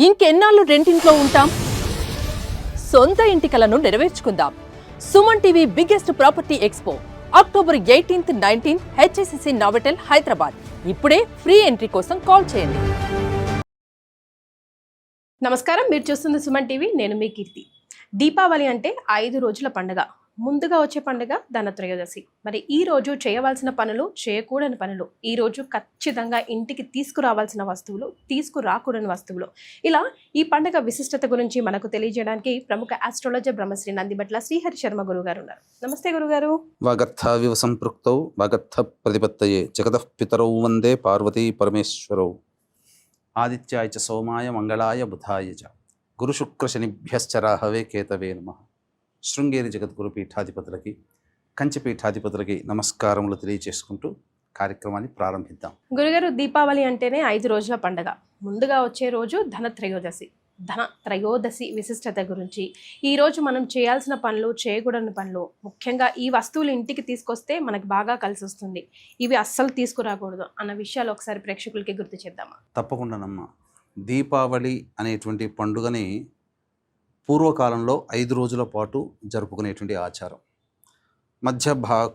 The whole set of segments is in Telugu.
ఇంకెన్నాళ్ళు రెంటింట్లో ఉంటాం? సొంత ఇంటి కలను నెరవేర్చుకుందాం. Suman TV biggest property expo October 18th, 19th HSCC Novotel Hyderabad. ఇప్పుడే ఫ్రీ ఎంట్రీ కోసం కాల్ చేయండి. నమస్కారం, మీరు చూస్తుంది సుమన్ టీవీ. నేను మీ కీర్తి. దీపావళి అంటే 5 రోజుల పండుగ. ముందుగా వచ్చే పండుగ ధనత్రయోదశి. మరి ఈ రోజు చేయవలసిన పనులు, చేయకూడని పనులు, ఈ రోజు ఖచ్చితంగా ఇంటికి తీసుకురావాల్సిన వస్తువులు, తీసుకురాకూడని వస్తువులు, ఇలా ఈ పండుగ విశిష్టత గురించి మనకు తెలియజేయడానికి ప్రముఖ ఆస్ట్రాలజర్ బ్రహ్మశ్రీ నందిబట్ల శ్రీహరి శర్మ గురుగారు ఉన్నారు. నమస్తే గురుగారు. వాగర్థావివ సంపృక్తౌ వాగర్థ ప్రతిపత్తయే జగతః పితరౌ వందే పార్వతీ పరమేశ్వరౌ. ఆదిత్యాయ చ సోమాయ మంగళాయ బుధాయ చ గురుశుక్ర శనిభ్యశ్చ రాహవే కేతవే నమః. శృంగేరి జగద్గురు పీఠాధిపతులకి, కంచి పీఠాధిపతులకి నమస్కారములు తెలియజేసుకుంటూ కార్యక్రమాన్ని ప్రారంభిద్దాం. గురుగారు, దీపావళి అంటేనే 5 రోజుల పండుగ. ముందుగా వచ్చే రోజు ధనత్రయోదశి. ధనత్రయోదశి విశిష్టత గురించి, ఈ రోజు మనం చేయాల్సిన పనులు, చేయకూడని పనులు, ముఖ్యంగా ఈ వస్తువులు ఇంటికి తీసుకొస్తే మనకు బాగా కలిసి వస్తుంది, ఇవి అస్సలు తీసుకురాకూడదు అన్న విషయాలు ఒకసారి ప్రేక్షకులకి గుర్తు చేద్దామా? తప్పకుండానమ్మా. దీపావళి అనేటువంటి పండుగని పూర్వకాలంలో 5 రోజుల పాటు జరుపుకునేటువంటి ఆచారం.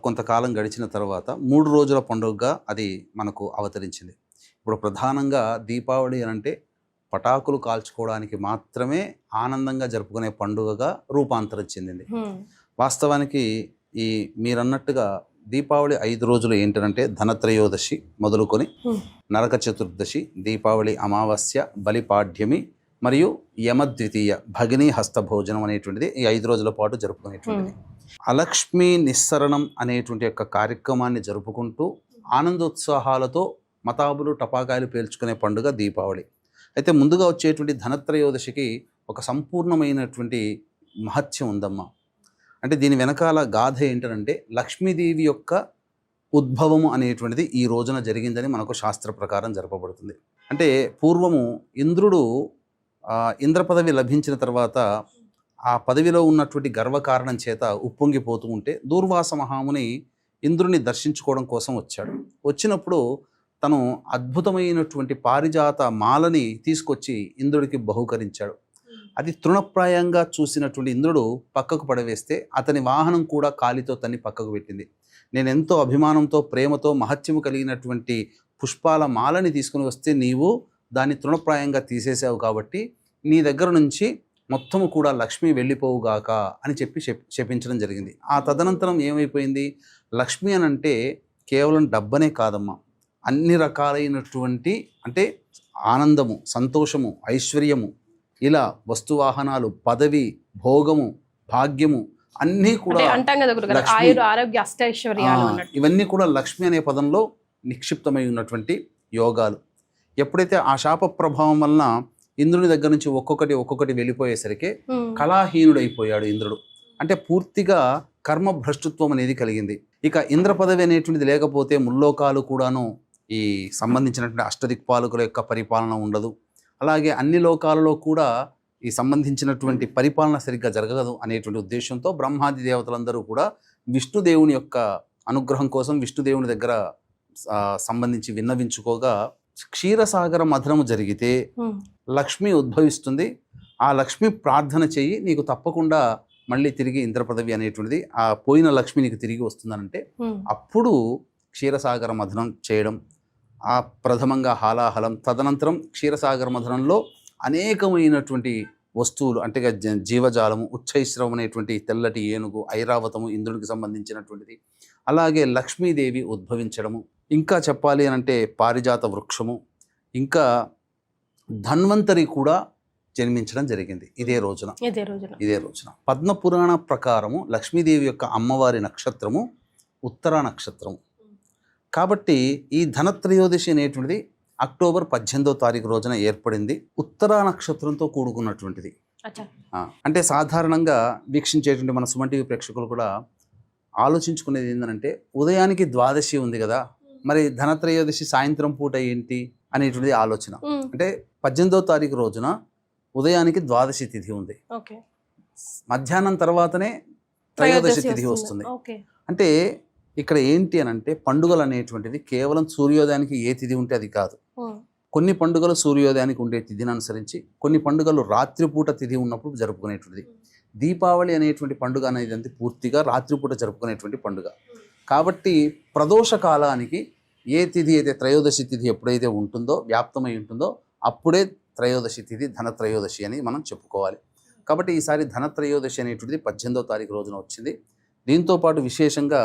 కొంతకాలం గడిచిన తర్వాత 3 రోజుల పండుగగా అది మనకు అవతరించింది. ఇప్పుడు ప్రధానంగా దీపావళి అంటే పటాకులు కాల్చుకోవడానికి మాత్రమే ఆనందంగా జరుపుకునే పండుగగా రూపాంతరం చెందింది. వాస్తవానికి ఈ మీరన్నట్టుగా దీపావళి 5 రోజులు ఏంటంటే ధనత్రయోదశి మొదలుకొని నరక చతుర్దశి, దీపావళి అమావాస్య, బలిపాడ్యమి మరియు యమద్వితీయ, భగినీ హస్తభోజనం అనేటువంటిది ఈ 5 రోజుల పాటు జరుపుకునేటువంటిది. అలక్ష్మీ నిస్సరణం అనేటువంటి యొక్క కార్యక్రమాన్ని జరుపుకుంటూ ఆనందోత్సాహాలతో మతాబులు, టపాకాయలు పేల్చుకునే పండుగ దీపావళి. అయితే ముందుగా వచ్చేటువంటి ధనత్రయోదశికి ఒక సంపూర్ణమైనటువంటి మహత్యం ఉందమ్మా. అంటే దీని వెనకాల గాథ ఏంటంటే లక్ష్మీదేవి యొక్క ఉద్భవము అనేటువంటిది ఈ రోజున జరిగిందని మనకు శాస్త్ర ప్రకారం జరపబడుతుంది. అంటే పూర్వము ఇంద్రుడు ఇంద్ర పదవి లభించిన తర్వాత ఆ పదవిలో ఉన్నటువంటి గర్వకారణం చేత ఉప్పొంగిపోతూ ఉంటే దూర్వాస మహాముని ఇంద్రుని దర్శించుకోవడం కోసం వచ్చాడు. వచ్చినప్పుడు తను అద్భుతమైనటువంటి పారిజాత మాలని తీసుకొచ్చి ఇంద్రుడికి బహూకరించాడు. అది తృణప్రాయంగా చూసినటువంటి ఇంద్రుడు పక్కకు పడవేస్తే అతని వాహనం కూడా కాలితో తన్ని పక్కకు పెట్టింది. నేను ఎంతో అభిమానంతో, ప్రేమతో, మహత్యము కలిగినటువంటి పుష్పాల మాలని తీసుకుని వస్తే నీవు దాన్ని తృణప్రాయంగా తీసేసావు, కాబట్టి నీ దగ్గర నుంచి మొత్తము కూడా లక్ష్మి వెళ్ళిపోవుగాక అని చెప్పి శపించడం జరిగింది. ఆ తదనంతరం ఏమైపోయింది, లక్ష్మి అని అంటే కేవలం డబ్బనే కాదమ్మా, అన్ని రకాలైనటువంటి అంటే ఆనందము, సంతోషము, ఐశ్వర్యము, ఇలా వస్తువాహనాలు, పదవి, భోగము, భాగ్యము అన్నీ కూడా ఇవన్నీ కూడా లక్ష్మి అనే పదంలో నిక్షిప్తమై ఉన్నటువంటి యోగాలు. ఎప్పుడైతే ఆ శాప ప్రభావం వలన ఇంద్రుని దగ్గర నుంచి ఒక్కొక్కటి వెళ్ళిపోయేసరికి కళాహీనుడైపోయాడు ఇంద్రుడు. అంటే పూర్తిగా కర్మ భ్రష్టుత్వం అనేది కలిగింది. ఇక ఇంద్ర పదవి అనేటువంటిది లేకపోతే ముల్లోకాలు కూడాను ఈ సంబంధించినటువంటి అష్టదిక్పాలకుల యొక్క పరిపాలన ఉండదు. అలాగే అన్ని లోకాలలో కూడా ఈ సంబంధించినటువంటి పరిపాలన సరిగ్గా జరగదు అనేటువంటి ఉద్దేశంతో బ్రహ్మాది దేవతలందరూ కూడా విష్ణుదేవుని యొక్క అనుగ్రహం కోసం విష్ణుదేవుని దగ్గర సంబంధించి విన్నవించుకోగా క్షీరసాగర మథనము జరిగితే లక్ష్మి ఉద్భవిస్తుంది. ఆ లక్ష్మి ప్రార్థన చెయ్యి, నీకు తప్పకుండా మళ్ళీ తిరిగి ఇంద్ర పదవి అనేటువంటిది, ఆ పోయిన లక్ష్మి నీకు తిరిగి వస్తుందనంటే అప్పుడు క్షీరసాగర మథనం చేయడం, ఆ ప్రథమంగా హాలాహలం, తదనంతరం క్షీరసాగర మథనంలో అనేకమైనటువంటి వస్తువులు అంటే జీవజాలము, ఉచ్చైశ్రవం అనేటువంటి తెల్లటి ఏనుగు, ఐరావతము ఇంద్రుడికి సంబంధించినటువంటిది, అలాగే లక్ష్మీదేవి ఉద్భవించడము, ఇంకా చెప్పాలి అని అంటే పారిజాత వృక్షము, ఇంకా ధన్వంతరి కూడా జన్మించడం జరిగింది ఇదే రోజున. పద్మపురాణ ప్రకారము లక్ష్మీదేవి యొక్క అమ్మవారి నక్షత్రము ఉత్తరా నక్షత్రము. కాబట్టి ఈ ధనత్రయోదశి అనేటువంటిది అక్టోబర్ 18వ తారీఖు రోజున ఏర్పడింది. ఉత్తరా నక్షత్రంతో కూడుకున్నటువంటిది. అంటే సాధారణంగా వీక్షించేటువంటి మన సుమన్ టీవీ ప్రేక్షకులు కూడా ఆలోచించుకునేది ఏంటంటే ఉదయానికి ద్వాదశి ఉంది కదా, మరి ధనత్రయోదశి సాయంత్రం పూట ఏంటి అనేటువంటిది ఆలోచన. అంటే 18వ తారీఖు రోజున ఉదయానికి ద్వాదశి తిథి ఉంది, మధ్యాహ్నం తర్వాతనే త్రయోదశి తిథి వస్తుంది. అంటే ఇక్కడ ఏంటి అని అంటే పండుగలు అనేటువంటిది కేవలం సూర్యోదయానికి ఏ తిథి ఉంటే అది కాదు. కొన్ని పండుగలు సూర్యోదయానికి ఉండే తిథిని అనుసరించి, కొన్ని పండుగలు రాత్రిపూట తిథి ఉన్నప్పుడు జరుపుకునేటువంటిది. దీపావళి అనేటువంటి పండుగ అనేది అంతే పూర్తిగా రాత్రిపూట జరుపుకునేటువంటి పండుగ. కాబట్టి ప్రదోష కాలానికి ఏ తిథి అయితే త్రయోదశి తిథి ఎప్పుడైతే ఉంటుందో, వ్యాప్తమై ఉంటుందో, అప్పుడే త్రయోదశి తిథి ధనత్రయోదశి అని మనం చెప్పుకోవాలి. కాబట్టి ఈసారి ధనత్రయోదశి అనేటువంటిది 18వ తారీఖు రోజున వచ్చింది. దీంతోపాటు విశేషంగా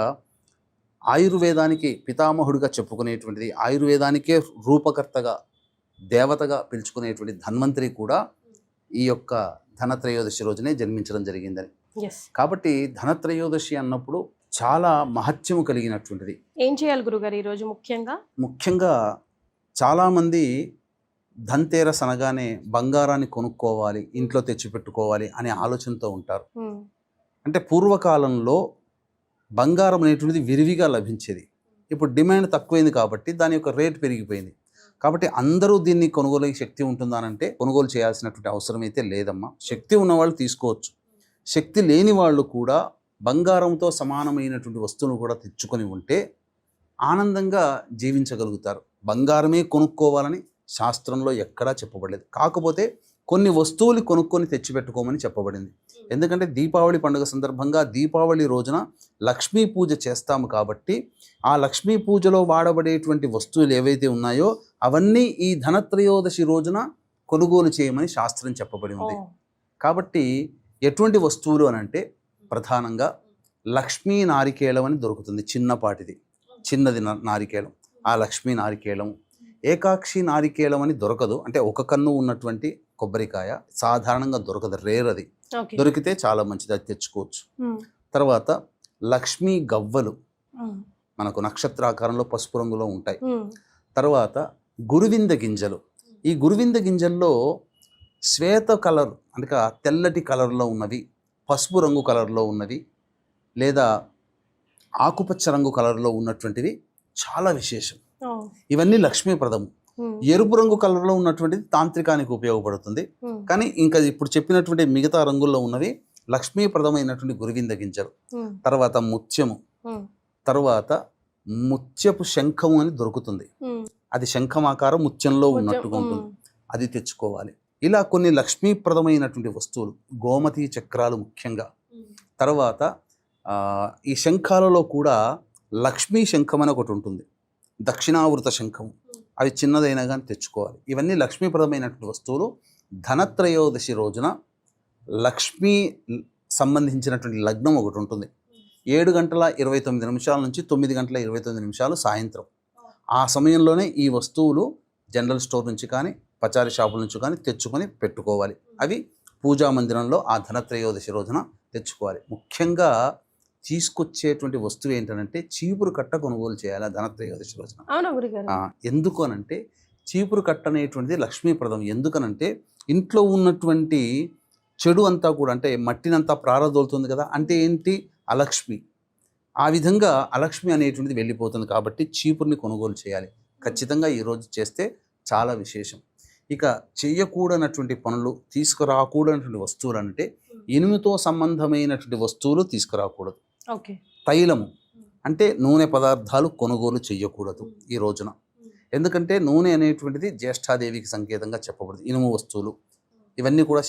ఆయుర్వేదానికి పితామహుడిగా చెప్పుకునేటువంటిది, ఆయుర్వేదానికే రూపకర్తగా దేవతగా పిలుచుకునేటువంటి ధన్వంతరి కూడా ఈ యొక్క ధనత్రయోదశి రోజునే జన్మించడం జరిగిందని. కాబట్టి ధనత్రయోదశి అన్నప్పుడు చాలా మహత్యము కలిగినటువంటిది. ఏం చేయాలి గురుగారు ఈరోజు? ముఖ్యంగా చాలామంది ధన్తేరస్ అనగానే బంగారాన్ని కొనుక్కోవాలి, ఇంట్లో తెచ్చిపెట్టుకోవాలి అనే ఆలోచనతో ఉంటారు. అంటే పూర్వకాలంలో బంగారం అనేటువంటిది విరివిగా లభించేది. ఇప్పుడు డిమాండ్ తక్కువైంది కాబట్టి దాని యొక్క రేట్ పెరిగిపోయింది. కాబట్టి అందరూ దీన్ని కొనుగోలు శక్తి ఉంటుందానంటే కొనుగోలు చేయాల్సినటువంటి అవసరం అయితే లేదమ్మా. శక్తి ఉన్నవాళ్ళు తీసుకోవచ్చు. శక్తి లేని వాళ్ళు కూడా బంగారంతో సమానమైనటువంటి వస్తువులు కూడా తెచ్చుకొని ఉంటే ఆనందంగా జీవించగలుగుతారు. బంగారమే కొనుక్కోవాలని శాస్త్రంలో ఎక్కడా చెప్పబడలేదు. కాకపోతే కొన్ని వస్తువులు కొనుక్కొని తెచ్చిపెట్టుకోమని చెప్పబడింది. ఎందుకంటే దీపావళి పండుగ సందర్భంగా దీపావళి రోజున లక్ష్మీ పూజ చేస్తాము కాబట్టి ఆ లక్ష్మీ పూజలో వాడబడేటువంటి వస్తువులు ఏవైతే ఉన్నాయో అవన్నీ ఈ ధనత్రయోదశి రోజున కొనుగోలు చేయమని శాస్త్రం చెప్పబడి ఉంది. కాబట్టి ఎటువంటి వస్తువులు అని అంటే ప్రధానంగా లక్ష్మీ నారికేళం అని దొరుకుతుంది. చిన్నది నారికేళం. ఆ లక్ష్మీ నారికేళం, ఏకాక్షి నారికేళం అని దొరకదు. అంటే ఒక కన్ను ఉన్నటువంటి కొబ్బరికాయ సాధారణంగా దొరకదు, రేర్ అది. దొరికితే చాలా మంచిది, అది తెచ్చుకోవచ్చు. తర్వాత లక్ష్మీ గవ్వలు మనకు నక్షత్రాకారంలో పసుపు రంగులో ఉంటాయి. తర్వాత గురువింద గింజలు. ఈ గురువింద గింజల్లో శ్వేత కలర్ అంటే తెల్లటి కలర్లో ఉన్నవి, పసుపు రంగు కలర్లో ఉన్నవి, లేదా ఆకుపచ్చ రంగు కలర్లో ఉన్నటువంటివి చాలా విశేషం. ఇవన్నీ లక్ష్మీప్రదము. ఎరుపు రంగు కలర్లో ఉన్నటువంటిది తాంత్రికానికి ఉపయోగపడుతుంది. కానీ ఇంకా ఇప్పుడు చెప్పినటువంటి మిగతా రంగుల్లో ఉన్నవి లక్ష్మీప్రదమైనటువంటి గురువింద గింజలు. తర్వాత ముత్యము, తర్వాత ముత్యపు శంఖము అని దొరుకుతుంది. అది శంఖం ఆకారం ముత్యంలో ఉన్నట్టుగా ఉంటుంది, అది తెచ్చుకోవాలి. ఇలా కొన్ని లక్ష్మీప్రదమైనటువంటి వస్తువులు, గోమతి చక్రాలు ముఖ్యంగా. తర్వాత ఈ శంఖాలలో కూడా లక్ష్మీ శంఖం అని ఒకటి ఉంటుంది, దక్షిణావృత శంఖం. అవి చిన్నదైనా కానీ తెచ్చుకోవాలి. ఇవన్నీ లక్ష్మీప్రదమైనటువంటి వస్తువులు. ధనత్రయోదశి రోజున లక్ష్మీ సంబంధించినటువంటి లగ్నం ఒకటి ఉంటుంది. 7:29 నుంచి 9:29 సాయంత్రం. ఆ సమయంలోనే ఈ వస్తువులు జనరల్ స్టోర్ నుంచి కానీ పచారీ షాపుల నుంచి కానీ తెచ్చుకొని పెట్టుకోవాలి. అవి పూజా మందిరంలో ఆ ధనత్రయోదశి రోజున తెచ్చుకోవాలి. ముఖ్యంగా తీసుకొచ్చేటువంటి వస్తువు ఏంటంటే చీపురు కట్ట కొనుగోలు చేయాలి ఆ ధనత్రయోదశి రోజున. ఎందుకు అనంటే చీపురు కట్ట అనేటువంటిది లక్ష్మీప్రదం. ఎందుకనంటే ఇంట్లో ఉన్నటువంటి చెడు అంతా కూడా, అంటే మట్టినంతా ప్రారదోలుతుంది కదా, అంటే ఏంటి, అలక్ష్మి. ఆ విధంగా అలక్ష్మి అనేటువంటిది వెళ్ళిపోతుంది. కాబట్టి చీపురుని కొనుగోలు చేయాలి. ఖచ్చితంగా ఈరోజు చేస్తే చాలా విశేషం. ఇక చెయ్యకూడనటువంటి పనులు, తీసుకురాకూడనటువంటి వస్తువులు అంటే ఇనుముతో సంబంధమైనటువంటి వస్తువులు తీసుకురాకూడదు. తైలము అంటే నూనె పదార్థాలు కొనుగోలు చేయకూడదు ఈ రోజున. ఎందుకంటే నూనె అనేటువంటిది జ్యేష్ఠాదేవికి సంకేతంగా చెప్పబడింది. ఇనుము వస్తువులు ఇవన్నీ కూడా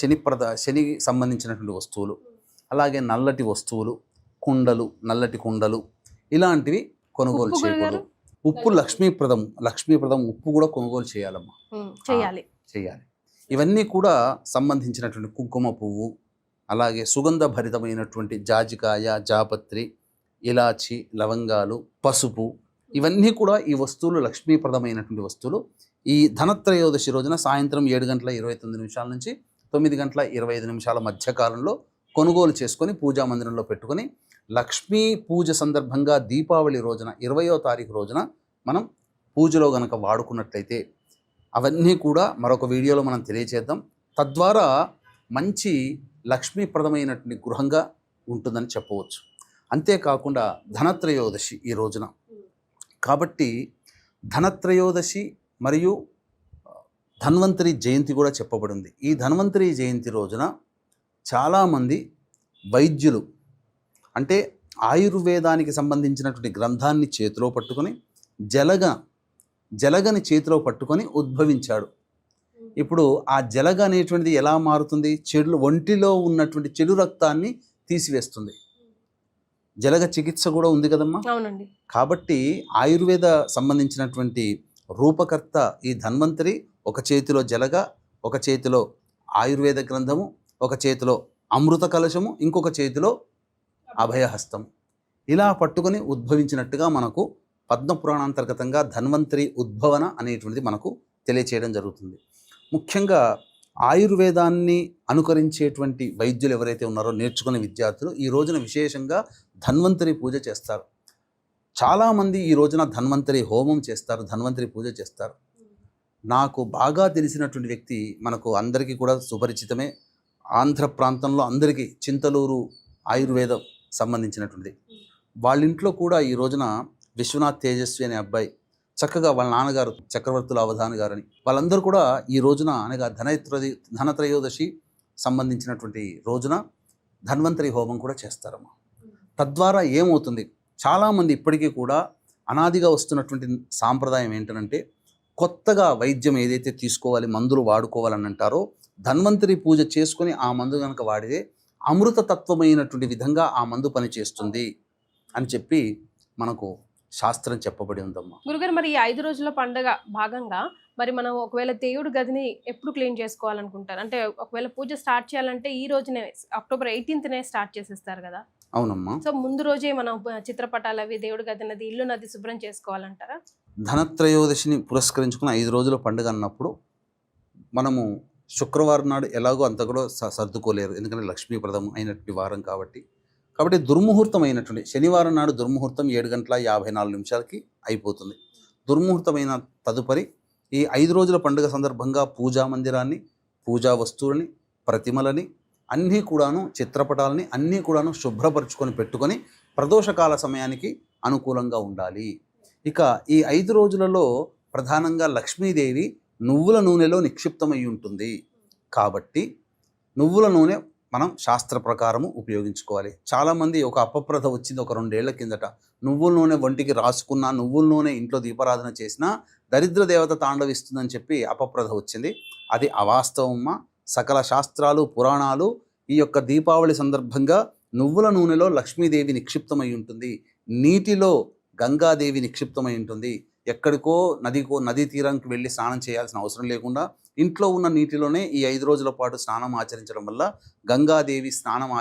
శని సంబంధించినటువంటి వస్తువులు. అలాగే నల్లటి వస్తువులు, కుండలు, నల్లటి కుండలు ఇలాంటివి కొనుగోలు చేయకూడదు. ఉప్పు లక్ష్మీప్రదం ఉప్పు కూడా కొనుగోలు చేయాలమ్మా, చేయాలి. ఇవన్నీ కూడా సంబంధించినటువంటి కుంకుమ పువ్వు, అలాగే సుగంధ భరితమైనటువంటి జాజికాయ, జాపత్రి, ఇలాచి, లవంగాలు, పసుపు, ఇవన్నీ కూడా ఈ వస్తువులు లక్ష్మీప్రదమైనటువంటి వస్తువులు. ఈ ధనత్రయోదశి రోజున సాయంత్రం 7:29 నుంచి 9:25 మధ్యకాలంలో కొనుగోలు చేసుకొని పూజా మందిరంలో పెట్టుకొని లక్ష్మీ పూజ సందర్భంగా దీపావళి రోజున 20వ తారీఖు రోజున మనం పూజలో గనక వాడుకున్నట్లయితే అవన్నీ కూడా మరొక వీడియోలో మనం తెలియచేద్దాం. తద్వారా మంచి లక్ష్మీప్రదమైనటువంటి గృహంగా ఉంటుందని చెప్పవచ్చు. అంతేకాకుండా ధనత్రయోదశి ఈ రోజున కాబట్టి ధనత్రయోదశి మరియు ధన్వంతరి జయంతి కూడా చెప్పబడింది. ఈ ధన్వంతరి జయంతి రోజున చాలామంది వైద్యులు అంటే ఆయుర్వేదానికి సంబంధించినటువంటి గ్రంథాన్ని చేతిలో పట్టుకొని జలగ జలగని చేతిలో పట్టుకొని ఉద్భవించాడు. ఇప్పుడు ఆ జలగ అనేటువంటిది ఎలా మారుతుంది? ఒంటిలో ఉన్నటువంటి చెడు రక్తాన్ని తీసివేస్తుంది. జలగ చికిత్స కూడా ఉంది కదమ్మా. అవునండి. కాబట్టి ఆయుర్వేద సంబంధించినటువంటి రూపకర్త ఈ ధన్వంతరి ఒక చేతిలో జలగ, ఒక చేతిలో ఆయుర్వేద గ్రంథము, ఒక చేతిలో అమృత కలశము, ఇంకొక చేతిలో అభయహస్తం, ఇలా పట్టుకొని ఉద్భవించినట్టుగా మనకు పద్మపురాణాంతర్గతంగా ధన్వంతరి ఉద్భవన అనేటువంటిది మనకు తెలియచేయడం జరుగుతుంది. ముఖ్యంగా ఆయుర్వేదాన్ని అనుకరించేటువంటి వైద్యులు ఎవరైతే ఉన్నారో, నేర్చుకునే విద్యార్థులు ఈ రోజున విశేషంగా ధన్వంతరి పూజ చేస్తారు. చాలామంది ఈ రోజున ధన్వంతరి హోమం చేస్తారు, ధన్వంతరి పూజ చేస్తారు. నాకు బాగా తెలిసినటువంటి వ్యక్తి, మనకు అందరికీ కూడా సుపరిచితమే, ఆంధ్ర ప్రాంతంలో అందరికీ చింతలూరు ఆయుర్వేదం సంబంధించినటువంటిది. వాళ్ళ ఇంట్లో కూడా ఈ రోజున విశ్వనాథ్ తేజస్వి అనే అబ్బాయి, చక్కగా వాళ్ళ నాన్నగారు చక్రవర్తుల అవధాని గారని, వాళ్ళందరూ కూడా ఈ రోజున అనగా ధనత్రయోదశి సంబంధించినటువంటి రోజున ధన్వంతరి హోమం కూడా చేస్తారమ్మా. తద్వారా ఏమవుతుంది, చాలామంది ఇప్పటికీ కూడా అనాదిగా వస్తున్నటువంటి సాంప్రదాయం ఏంటంటే, కొత్తగా వైద్యం ఏదైతే తీసుకోవాలి, మందులు వాడుకోవాలని అంటారో, ధన్వంతరి పూజ చేసుకొని ఆ మందు కనుక వాడితే అమృతతత్వమైనటువంటి విధంగా ఆ మందు పని చేస్తుంది అని చెప్పి మనకు శాస్త్రం చెప్పబడి ఉందమ్మా. గురుగారు, మరి ఈ 5 రోజుల పండుగ భాగంగా మరి మనం ఒకవేళ దేవుడి గదిని ఎప్పుడు క్లీన్ చేసుకోవాలనుకుంటారు? అంటే ఒకవేళ పూజ స్టార్ట్ చేయాలంటే ఈ రోజునే అక్టోబర్ 18నే స్టార్ట్ చేసేస్తారు కదా. అవునమ్మా. సో ముందు రోజే మనం చిత్రపటాలు అవి, దేవుడి గది నది, ఇల్లు నది శుభ్రం చేసుకోవాలంటారా? ధనత్రయోదశిని పురస్కరించుకున్న 5 రోజుల పండుగ అన్నప్పుడు మనము శుక్రవారం నాడు ఎలాగో అంత కూడా సర్దుకోలేరు, ఎందుకంటే లక్ష్మీప్రదం అయినటువంటి వారం కాబట్టి దుర్ముహూర్తం అయినటువంటి శనివారం నాడు దుర్ముహూర్తం 7:54 అయిపోతుంది. దుర్ముహూర్తమైన తదుపరి ఈ 5 రోజుల పండుగ సందర్భంగా పూజా మందిరాన్ని, పూజా వస్తువులని, ప్రతిమలని అన్నీ కూడాను, చిత్రపటాలని అన్నీ కూడాను శుభ్రపరుచుకొని పెట్టుకొని ప్రదోషకాల సమయానికి అనుకూలంగా ఉండాలి. ఇక ఈ 5 రోజులలో ప్రధానంగా లక్ష్మీదేవి నువ్వుల నూనెలో నిక్షిప్తమై ఉంటుంది కాబట్టి నువ్వుల నూనె మనం శాస్త్ర ప్రకారము ఉపయోగించుకోవాలి. చాలామంది ఒక అపప్రథ వచ్చింది ఒక 2 ఏళ్ల కిందట, నువ్వుల నూనె ఒంటికి రాసుకున్నా, నువ్వుల నూనె ఇంట్లో దీపారాధన చేసినా దరిద్ర దేవత తాండవిస్తుందని చెప్పి అపప్రథ వచ్చింది. అది అవాస్తవమ్మా. సకల శాస్త్రాలు, పురాణాలు ఈ యొక్క దీపావళి సందర్భంగా నువ్వుల నూనెలో లక్ష్మీదేవి నిక్షిప్తమై ఉంటుంది, నీటిలో గంగాదేవి నిక్షిప్తమై ఉంటుంది. ఎక్కడికో నదీ తీరానికి వెళ్ళి స్నానం చేయాల్సిన అవసరం లేకుండా ఇంట్లో ఉన్న నీటిలోనే ఈ 5 రోజుల పాటు స్నానం ఆచరించడం వల్ల గంగా స్నానం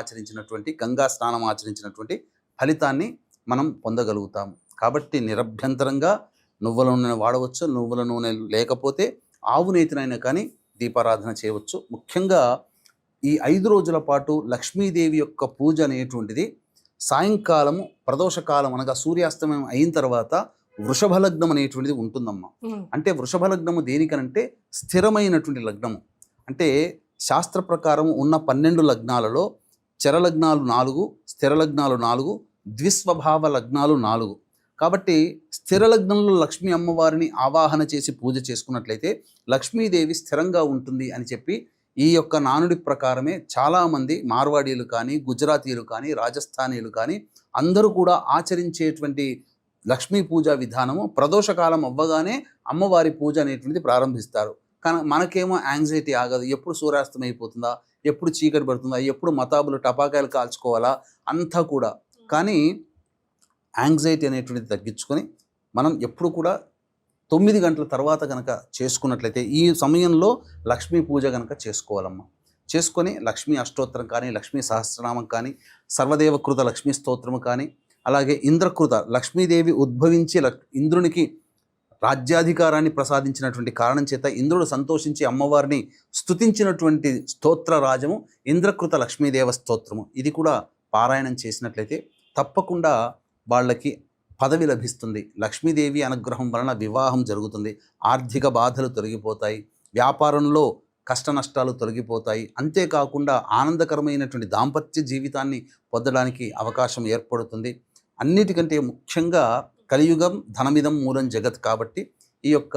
ఆచరించినటువంటి ఫలితాన్ని మనం పొందగలుగుతాము. కాబట్టి నిరభ్యంతరంగా నువ్వుల నూనె వాడవచ్చు. నువ్వుల నూనె లేకపోతే ఆవు నేతినైనా కానీ దీపారాధన చేయవచ్చు. ముఖ్యంగా ఈ 5 రోజుల పాటు లక్ష్మీదేవి యొక్క పూజ అనేటువంటిది సాయంకాలము ప్రదోషకాలం అనగా సూర్యాస్తమయం అయిన తర్వాత వృషభ లగ్నం అనేటువంటిది ఉంటుందమ్మా. అంటే వృషభ లగ్నము దేనికనంటే స్థిరమైనటువంటి లగ్నము. అంటే శాస్త్ర ప్రకారం ఉన్న 12 లగ్నాలలో చరలగ్నాలు 4, స్థిర లగ్నాలు 4, ద్విస్వభావ లగ్నాలు 4. కాబట్టి స్థిర లగ్నంలో లక్ష్మీ అమ్మవారిని ఆవాహన చేసి పూజ చేసుకున్నట్లయితే లక్ష్మీదేవి స్థిరంగా ఉంటుంది అని చెప్పి ఈ యొక్క నానుడి ప్రకారమే చాలామంది మార్వాడీలు కానీ, గుజరాతీలు కానీ, రాజస్థానీలు కానీ అందరూ కూడా ఆచరించేటువంటి లక్ష్మీ పూజా విధానము ప్రదోషకాలం అవ్వగానే అమ్మవారి పూజ అనేటువంటిది ప్రారంభిస్తారు. కానీ మనకేమో యాంగ్జైటీ ఆగదు, ఎప్పుడు సూర్యాస్తం అయిపోతుందా, ఎప్పుడు చీకటి పడుతుందా, ఎప్పుడు మతాబులు టపాకాయలు కాల్చుకోవాలా అంతా కూడా. కానీ యాంగ్జైటీ అనేటువంటిది తగ్గించుకొని మనం ఎప్పుడు కూడా 9 గంటల తర్వాత కనుక చేసుకున్నట్లయితే ఈ సమయంలో లక్ష్మీ పూజ కనుక చేసుకోవాలమ్మా. చేసుకొని లక్ష్మీ అష్టోత్తరం కానీ, లక్ష్మీ సహస్రనామం కానీ, సర్వదేవకృత లక్ష్మీ స్తోత్రము కానీ, అలాగే ఇంద్రకృత లక్ష్మీదేవి ఉద్భవించి ఇంద్రునికి రాజ్యాధికారాన్ని ప్రసాదించినటువంటి కారణం చేత ఇంద్రుడు సంతోషించి అమ్మవారిని స్తుతించినటువంటి స్తోత్ర రాజము ఇంద్రకృత లక్ష్మీదేవ స్తోత్రము. ఇది కూడా పారాయణం చేసినట్లయితే తప్పకుండా వాళ్ళకి పదవి లభిస్తుంది. లక్ష్మీదేవి అనుగ్రహం వలన వివాహం జరుగుతుంది, ఆర్థిక బాధలు తొలగిపోతాయి, వ్యాపారంలో కష్ట నష్టాలు తొలగిపోతాయి. అంతేకాకుండా ఆనందకరమైనటువంటి దాంపత్య జీవితాన్ని పొందడానికి అవకాశం ఏర్పడుతుంది. అన్నిటికంటే ముఖ్యంగా కలియుగం ధనమిదం మూలం జగత్ కాబట్టి ఈ యొక్క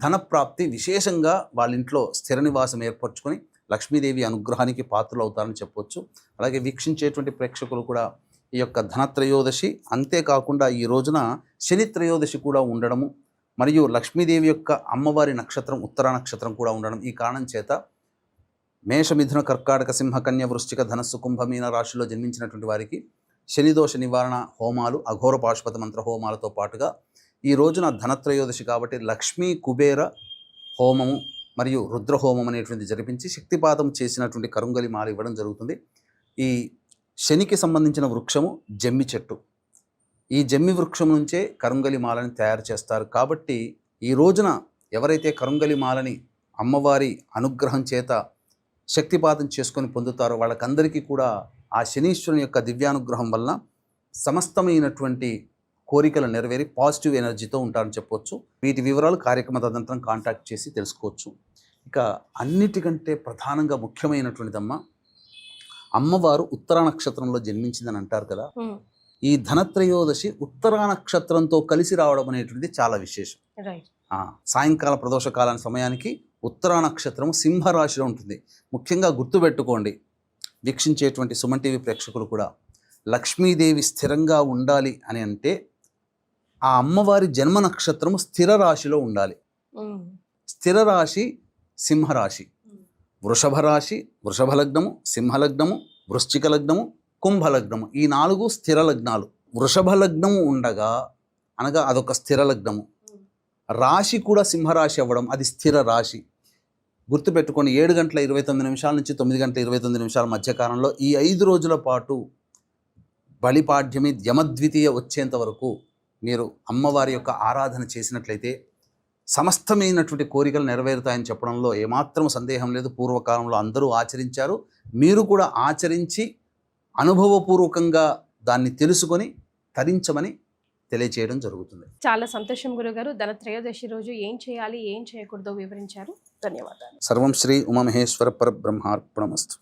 ధనప్రాప్తి విశేషంగా వాళ్ళ ఇంట్లో స్థిర నివాసం ఏర్పరచుకొని లక్ష్మీదేవి అనుగ్రహానికి పాత్రలు అవుతారని చెప్పవచ్చు. అలాగే వీక్షించేటువంటి ప్రేక్షకులు కూడా ఈ యొక్క ధనత్రయోదశి, అంతేకాకుండా ఈ రోజున శని త్రయోదశి కూడా ఉండడము, మరియు లక్ష్మీదేవి యొక్క అమ్మవారి నక్షత్రం ఉత్తరా నక్షత్రం కూడా ఉండడం, ఈ కారణం చేత మేష మిథున కర్కాటక సింహ కన్య వృశ్చిక ధనస్సు కుంభ మీన రాశిలో జన్మించినటువంటి వారికి శనిదోష నివారణ హోమాలు, అఘోర పాశుపత మంత్ర హోమాలతో పాటుగా ఈ రోజున ధనత్రయోదశి కాబట్టి లక్ష్మీ కుబేర హోమము మరియు రుద్రహోమం అనేటువంటి జరిపించి శక్తిపాతం చేసినటువంటి కరుంగలి మాల ఇవ్వడం జరుగుతుంది. ఈ శనికి సంబంధించిన వృక్షము జమ్మి చెట్టు. ఈ జమ్మి వృక్షం నుంచే కరుంగలి మాలని తయారు చేస్తారు. కాబట్టి ఈ రోజున ఎవరైతే కరుంగలి మాలని అమ్మవారి అనుగ్రహం చేత శక్తిపాతం చేసుకొని పొందుతారో వాళ్ళకందరికీ కూడా ఆ శనీశ్వరుని యొక్క దివ్యానుగ్రహం వలన సమస్తమైనటువంటి కోరికలు నెరవేరి పాజిటివ్ ఎనర్జీతో ఉంటారని చెప్పొచ్చు. వీటి వివరాలు కార్యక్రమ తదనంతరం కాంటాక్ట్ చేసి తెలుసుకోవచ్చు. ఇక అన్నిటికంటే ప్రధానంగా ముఖ్యమైనటువంటిదమ్మా, అమ్మవారు ఉత్తరా నక్షత్రంలో జన్మించిందని అంటారు కదా. ఈ ధనత్రయోదశి ఉత్తరా నక్షత్రంతో కలిసి రావడం అనేటువంటిది చాలా విశేషం. సాయంకాల ప్రదోష కాలానికి సమయానికి ఉత్తరా నక్షత్రం సింహరాశిలో ఉంటుంది. ముఖ్యంగా గుర్తుపెట్టుకోండి వీక్షించేటువంటి సుమన్ టీవీ ప్రేక్షకులు కూడా, లక్ష్మీదేవి స్థిరంగా ఉండాలి అని అంటే ఆ అమ్మవారి జన్మ నక్షత్రము స్థిర రాశిలో ఉండాలి. స్థిర రాశి సింహరాశి, వృషభ రాశి వృషభ లగ్నము, సింహలగ్నము, వృశ్చిక లగ్నము, కుంభలగ్నము, ఈ 4 స్థిర లగ్నాలు. వృషభ లగ్నము ఉండగా అనగా అదొక స్థిర లగ్నము. రాశి కూడా సింహరాశి అవ్వడం అది స్థిర రాశి. గుర్తుపెట్టుకొని 7 గంటల 29 నిమిషాల నుంచి 9 గంటల 29 నిమిషాల మధ్యకాలంలో ఈ 5 రోజుల పాటు బలిపాడ్యమి యమద్వితీయ వచ్చేంత వరకు మీరు అమ్మవారి యొక్క ఆరాధన చేసినట్లయితే సమస్తమైనటువంటి కోరికలు నెరవేరుతాయని చెప్పడంలో ఏమాత్రం సందేహం లేదు. పూర్వకాలంలో అందరూ ఆచరించారు. మీరు కూడా ఆచరించి అనుభవపూర్వకంగా దాన్ని తెలుసుకొని తరించమని తెలియచేయడం జరుగుతుంది. చాలా సంతోషం గురుగారు. ధనత్రయోదశి రోజు ఏం చేయాలి, ఏం చేయకూడదో వివరించారు. ధన్యవాదాలు. సర్వం శ్రీ ఉమామహేశ్వర పరబ్రహ్మార్పణమస్తు.